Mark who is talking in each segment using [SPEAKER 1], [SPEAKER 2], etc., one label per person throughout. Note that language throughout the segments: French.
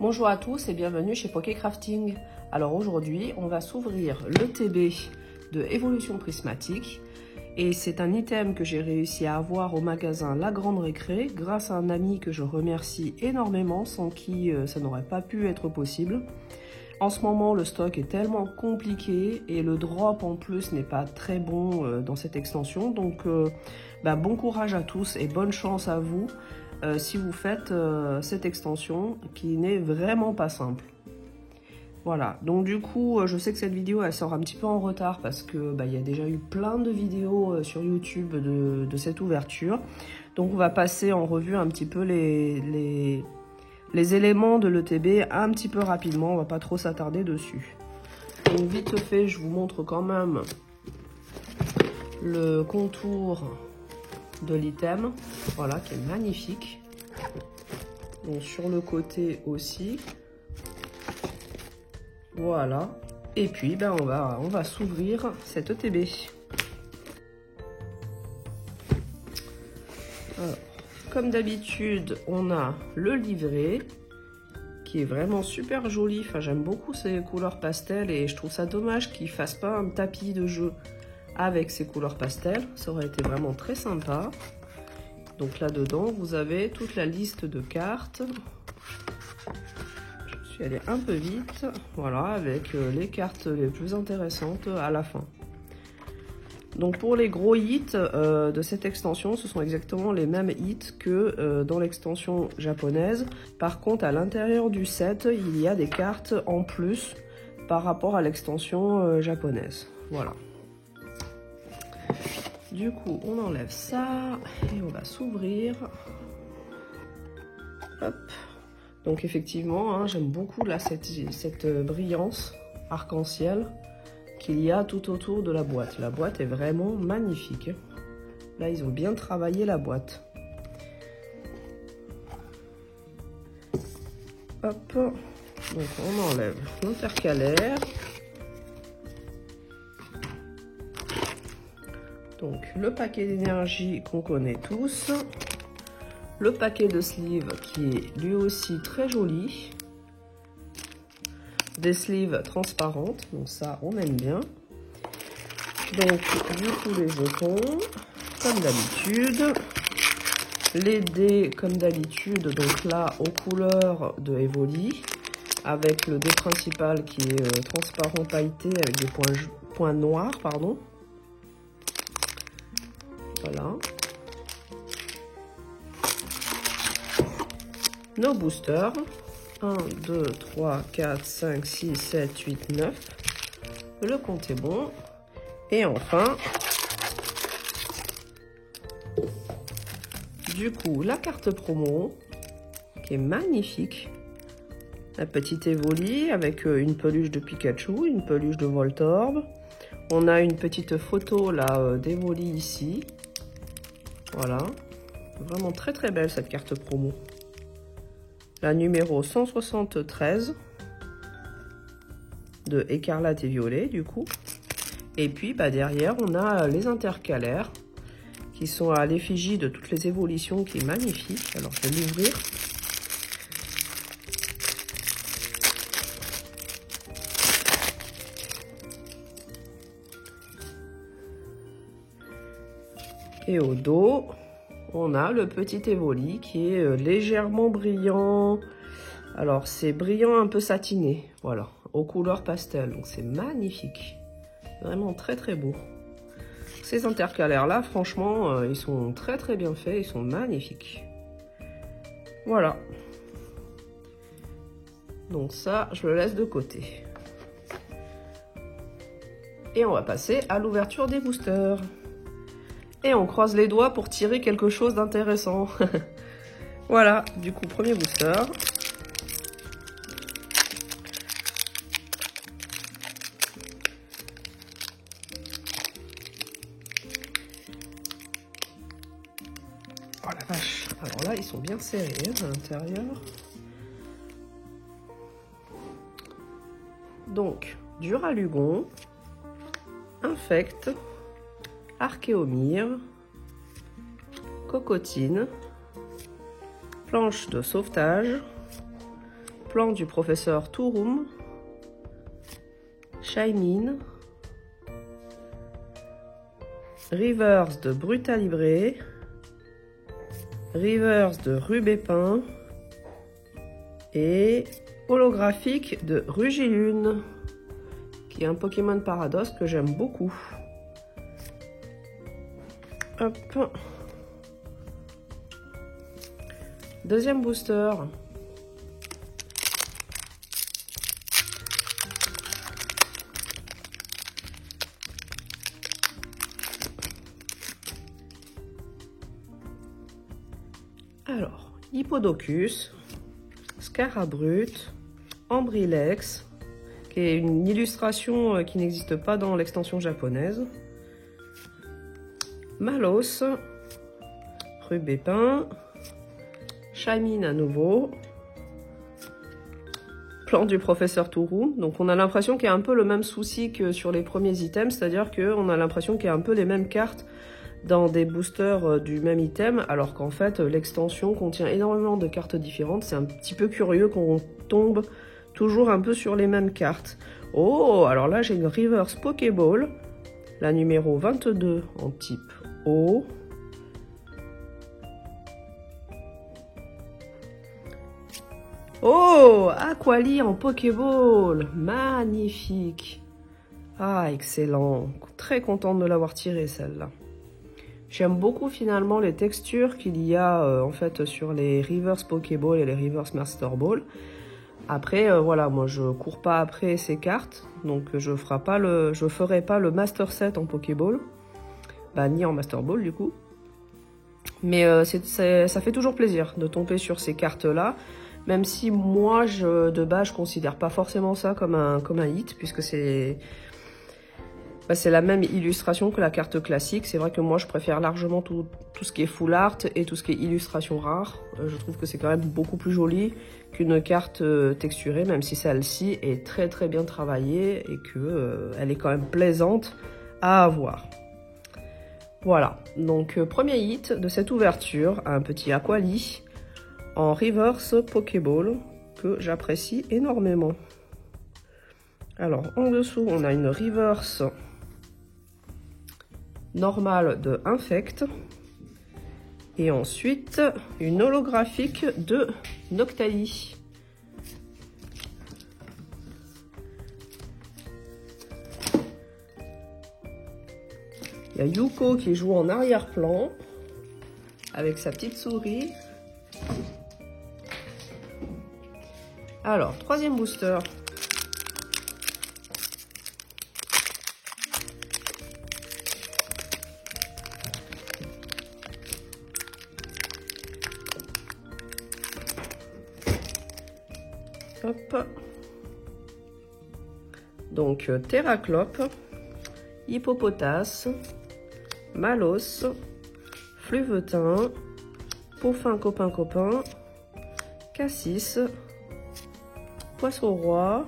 [SPEAKER 1] Bonjour à tous et bienvenue chez Poké Crafting. Alors aujourd'hui, on va s'ouvrir le TB de Évolution Prismatique. Et c'est un item que j'ai réussi à avoir au magasin La Grande Récré grâce à un ami que je remercie énormément, sans qui ça n'aurait pas pu être possible. En ce moment, le stock est tellement compliqué et le drop en plus n'est pas très bon dans cette extension. Donc bon courage à tous et bonne chance à vous si vous faites cette extension qui n'est vraiment pas simple. Voilà, donc du coup, je sais que cette vidéo, elle sort un petit peu en retard parce que il y a déjà eu plein de vidéos sur YouTube de cette ouverture. Donc on va passer en revue un petit peu les éléments de l'ETB un petit peu rapidement, on va pas trop s'attarder dessus. Donc vite fait, je vous montre quand même le contour de l'item, voilà, qui est magnifique. Donc sur le côté aussi. Voilà, et puis on va s'ouvrir cette ETB. Alors, comme d'habitude, on a le livret qui est vraiment super joli. Enfin, j'aime beaucoup ces couleurs pastel et je trouve ça dommage qu'ils fassent pas un tapis de jeu avec ces couleurs pastel. Ça aurait été vraiment très sympa. Donc là-dedans, vous avez toute la liste de cartes. Elle est un peu vite, voilà, avec les cartes les plus intéressantes à la fin. Donc pour les gros hits de cette extension, ce sont exactement les mêmes hits que dans l'extension japonaise. Par contre, à l'intérieur du set, il y a des cartes en plus par rapport à l'extension japonaise. Voilà. Du coup, on enlève ça et on va s'ouvrir. Hop. Donc effectivement, hein, j'aime beaucoup là cette brillance arc-en-ciel qu'il y a tout autour de la boîte. La boîte est vraiment magnifique. Là, ils ont bien travaillé la boîte. Hop, donc on enlève l'intercalaire. Donc le paquet d'énergie qu'on connaît tous. Le paquet de sleeves qui est lui aussi très joli. Des sleeves transparentes, donc ça on aime bien. Donc du coup les jetons, comme d'habitude. Les dés comme d'habitude, donc là aux couleurs de Evoli. Avec le dé principal qui est transparent pailleté avec des points noirs, pardon. Voilà. Nos boosters, 1, 2, 3, 4, 5, 6, 7, 8, 9, le compte est bon, et enfin, du coup, la carte promo, qui est magnifique, la petite Evoli avec une peluche de Pikachu, une peluche de Voltorb, on a une petite photo là d'Evoli ici, voilà, vraiment très très belle cette carte promo. La numéro 173 de Écarlate et Violet du coup. Et puis derrière on a les intercalaires qui sont à l'effigie de toutes les évolutions qui est magnifique. Alors je vais l'ouvrir. Et au dos, on a le petit Evoli qui est légèrement brillant. Alors c'est brillant un peu satiné, voilà, aux couleurs pastel. Donc c'est magnifique, vraiment très très beau. Ces intercalaires là, franchement, ils sont très très bien faits, ils sont magnifiques. Voilà. Donc ça, je le laisse de côté. Et on va passer à l'ouverture des boosters. Et on croise les doigts pour tirer quelque chose d'intéressant. Voilà, du coup, premier booster. Oh la vache. Alors là, ils sont bien serrés à l'intérieur. Donc, Duralugon, Infect, Archéomir, Cocotine, planche de sauvetage Plan du professeur Touroum, Shaymin, Reverse de Brutalibré, Reverse de Rubépin et holographique de Rugilune, qui est un Pokémon Paradoxe que j'aime beaucoup. Hop. Deuxième booster. Alors, Hippodocus, Scarabrute, Ambrilex, qui est une illustration qui n'existe pas dans l'extension japonaise, Malos, Rubépin, Shaymin à nouveau, Plan du professeur Touroum. Donc on a l'impression qu'il y a un peu le même souci que sur les premiers items, c'est-à-dire qu'on a l'impression qu'il y a un peu les mêmes cartes dans des boosters du même item, alors qu'en fait l'extension contient énormément de cartes différentes. C'est un petit peu curieux qu'on tombe toujours un peu sur les mêmes cartes. Oh, alors là j'ai une Reverse Pokéball, la numéro 22 en type O. Oh, Aquali en Pokéball, magnifique. Ah, excellent, très contente de l'avoir tirée celle-là. J'aime beaucoup finalement les textures qu'il y a en fait sur les Reverse Pokéball et les Reverse Master Ball. Après, voilà, moi je cours pas après ces cartes, donc je ferai pas le Master Set en Pokéball, bah, ni en Master Ball du coup. Mais ça fait toujours plaisir de tomber sur ces cartes-là, même si moi de base je considère pas forcément ça comme un hit, puisque c'est la même illustration que la carte classique. C'est vrai que moi je préfère largement tout ce qui est full art et tout ce qui est illustration rare. Je trouve que c'est quand même beaucoup plus joli qu'une carte texturée, même si celle-ci est très très bien travaillée et que elle est quand même plaisante à avoir. Voilà, donc premier hit de cette ouverture, un petit Aquali en Reverse Pokéball que j'apprécie énormément. Alors en dessous on a une Reverse normale de Infect et ensuite une holographique de Noctali. Il y a Yuko qui joue en arrière-plan avec sa petite souris. Alors, troisième booster. Hop. Donc, Terraclope, Hippopotas, Malos, Fluvetin, Pauffin copain, Cassis, Poisson-Roi,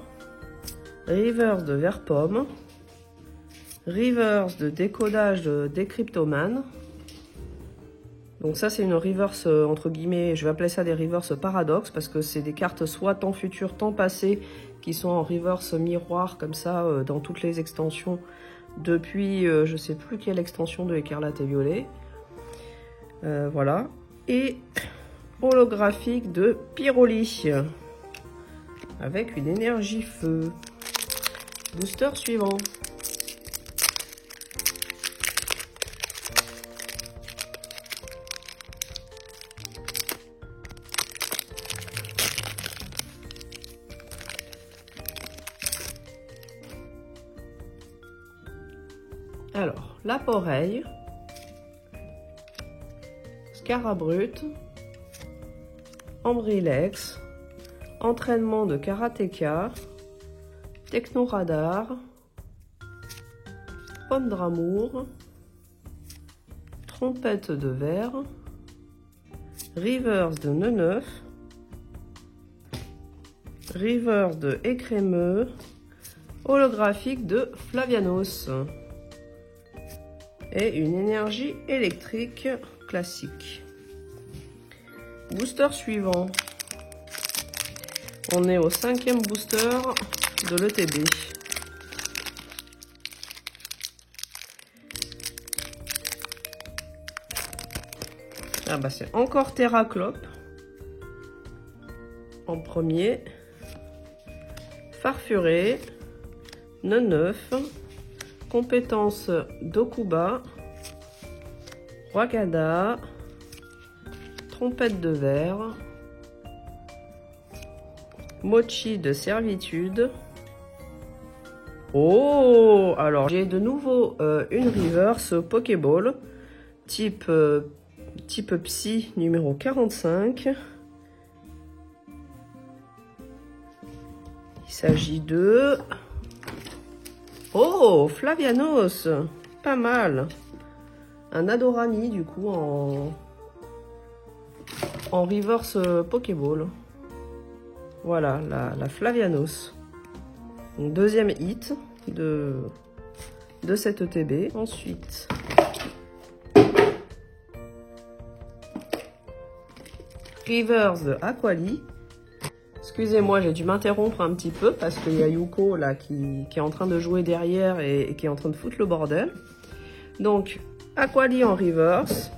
[SPEAKER 1] Reverse de Verpomme, Reverse de décodage de Décryptoman. Donc ça c'est une reverse entre guillemets, je vais appeler ça des reverse paradoxes parce que c'est des cartes soit temps futur, temps passé qui sont en reverse miroir comme ça dans toutes les extensions depuis je sais plus quelle extension de Écarlate et Violet. Voilà. Et holographique de Pyroli avec une énergie feu. Booster suivant. Alors, Laporeille, Scarabrute, Ambrilex, entraînement de karatéka, Technoradar, Pomme d'amour, trompette de verre, Reverse de Neneuf, Reverse de Écrémeux, holographique de Flavianos et une énergie électrique classique. Booster suivant. On est au 5e booster de l'ETB. Ah bah c'est encore Terraclope en premier, Farfuré, Neuf, Compétence d'Okuba, Rwagada, Trompette de verre, Mochi de servitude. Oh, alors j'ai de nouveau une reverse Pokéball type Psy numéro 45. Il s'agit de... Oh, Flavianos, pas mal. Un Adorami du coup en reverse Pokéball. Voilà, la Flavianos. Donc, deuxième hit de cette ETB. Ensuite, Reverse de Aquali. Excusez-moi, j'ai dû m'interrompre un petit peu parce qu'il y a Yuko là qui est en train de jouer derrière et qui est en train de foutre le bordel. Donc, Aquali en reverse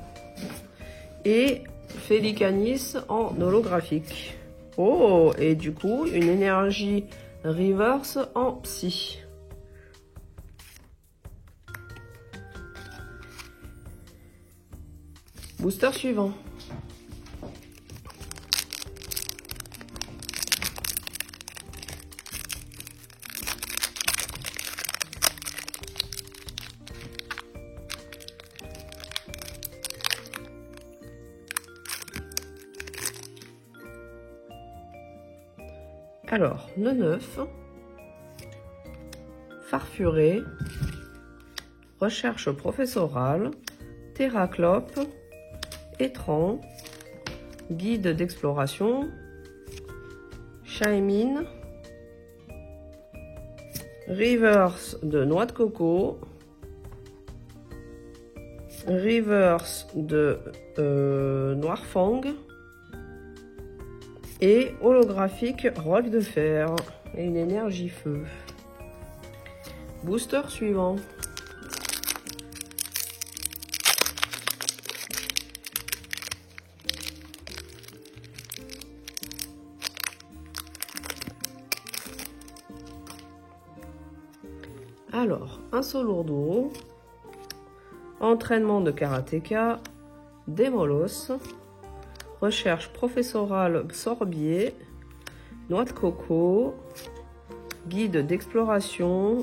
[SPEAKER 1] et Félicanis en holographique. Oh, et du coup, une énergie reverse en psy. Booster suivant. Alors, Neuf, Farfuré, Recherche professorale, Terraclope, Étran, Guide d'exploration, Shaimin, Reverse de Noix de Coco, Reverse de Noirfang, et holographique Roc de fer et une énergie feu. Booster suivant. Alors, un Solourdo, entraînement de karatéka, Démolos, recherche professorale Sorbier, Noix de coco, guide d'exploration,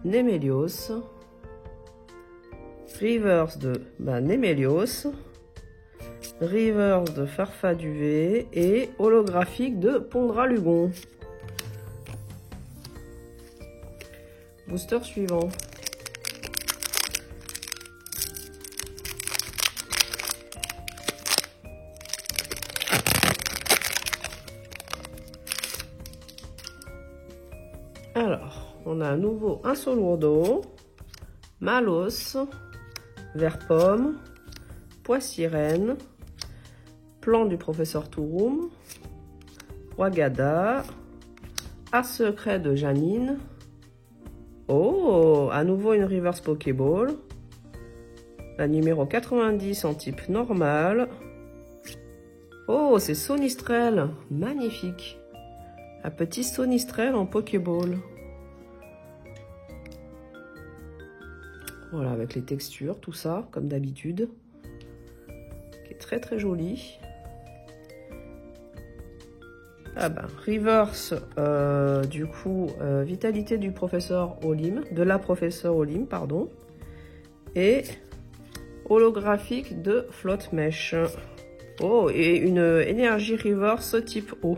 [SPEAKER 1] Némélios, reverse de Némélios, reverse de Farfaduvé et holographique de Pondralugon. Booster suivant. Alors, on a à nouveau un Solourdo, Malos, Vert Pomme, Poissirène, Plan du professeur Touroum, Rwagada, Art secret de Janine. Oh, à nouveau une reverse Pokéball. La numéro 90 en type normal. Oh, c'est Sonistrel, magnifique. Un petit Sonistrel en Pokéball. Voilà, avec les textures, tout ça, comme d'habitude. Qui est très très joli. Ah ben, reverse, du coup, vitalité du professeur Olim, de la professeure Olim, pardon. Et holographique de Flotte Mèche. Oh, et une énergie reverse type eau.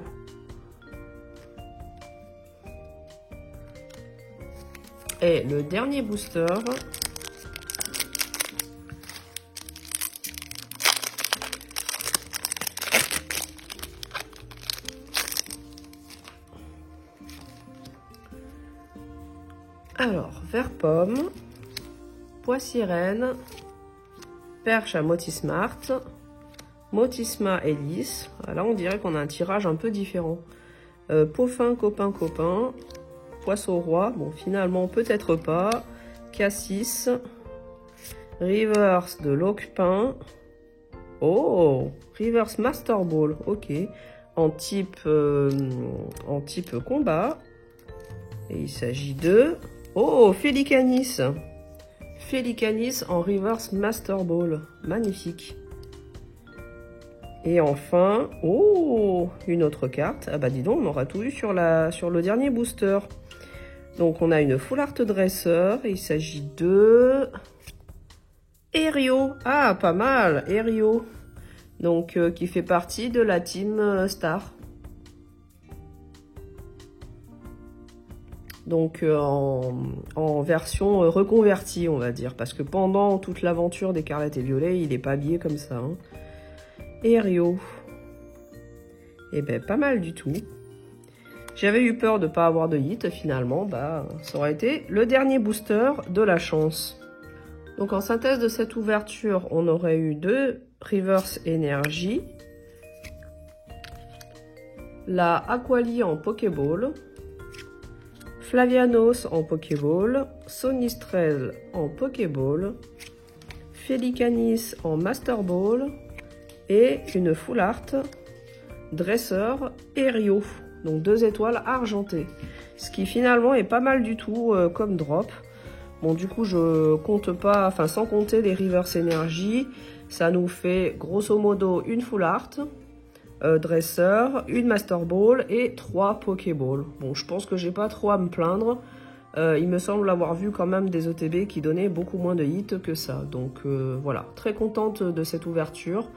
[SPEAKER 1] Et le dernier booster. Alors, Vert Pomme, Poissirène, Perche à Motismart, Motisma Hélice. Là, on dirait qu'on a un tirage un peu différent. Peaufin, copain, copain. Poisson roi, bon finalement peut-être pas. Cassis. Reverse de Loquepin. Oh, Reverse Master Ball, ok. En type combat. Et il s'agit de... Oh, Félicanis. Félicanis en Reverse Master Ball. Magnifique. Et enfin, oh, une autre carte. Ah bah dis donc, on aura tout eu sur le dernier booster. Donc on a une Full Art Dresseur. Il s'agit de... Erio. Ah, pas mal, Erio. Donc qui fait partie de la team Star. Donc en version reconvertie, on va dire. Parce que pendant toute l'aventure d'Écarlate et Violet, il n'est pas habillé comme ça. Hein. Erio. Eh ben, pas mal du tout. J'avais eu peur de ne pas avoir de hit, finalement. Bah, ça aurait été le dernier booster de la chance. Donc en synthèse de cette ouverture, on aurait eu 2 Reverse Energy. La Aquali en Pokéball. Flavianos en Pokéball. Sonistrel en Pokéball. Félicanis en Master Ball. Et une Full Art Dresseur Erio. Donc 2 étoiles argentées. Ce qui finalement est pas mal du tout comme drop. Bon du coup je compte pas, enfin sans compter les Reverse Energy. Ça nous fait grosso modo une Full Art Dresseur, une Master Ball et 3 Pokéball. Bon je pense que j'ai pas trop à me plaindre. Il me semble avoir vu quand même des ETB qui donnaient beaucoup moins de hits que ça. Donc voilà, très contente de cette ouverture.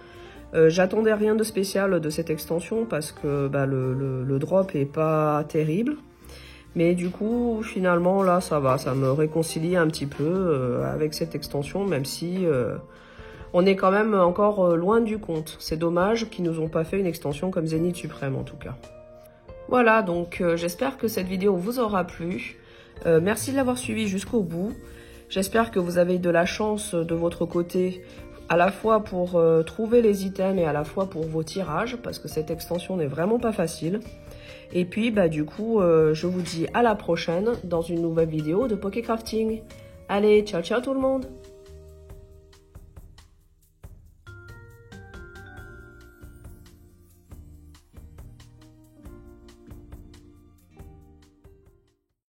[SPEAKER 1] J'attendais rien de spécial de cette extension parce que bah, le drop est pas terrible. Mais du coup, finalement, là, ça va. Ça me réconcilie un petit peu avec cette extension, même si on est quand même encore loin du compte. C'est dommage qu'ils nous ont pas fait une extension comme Zénith Suprême, en tout cas. Voilà, donc j'espère que cette vidéo vous aura plu. Merci de l'avoir suivi jusqu'au bout. J'espère que vous avez de la chance de votre côté, à la fois pour trouver les items et à la fois pour vos tirages, parce que cette extension n'est vraiment pas facile. Et puis, bah, du coup, je vous dis à la prochaine dans une nouvelle vidéo de Poké Crafting. Allez, ciao ciao tout le monde!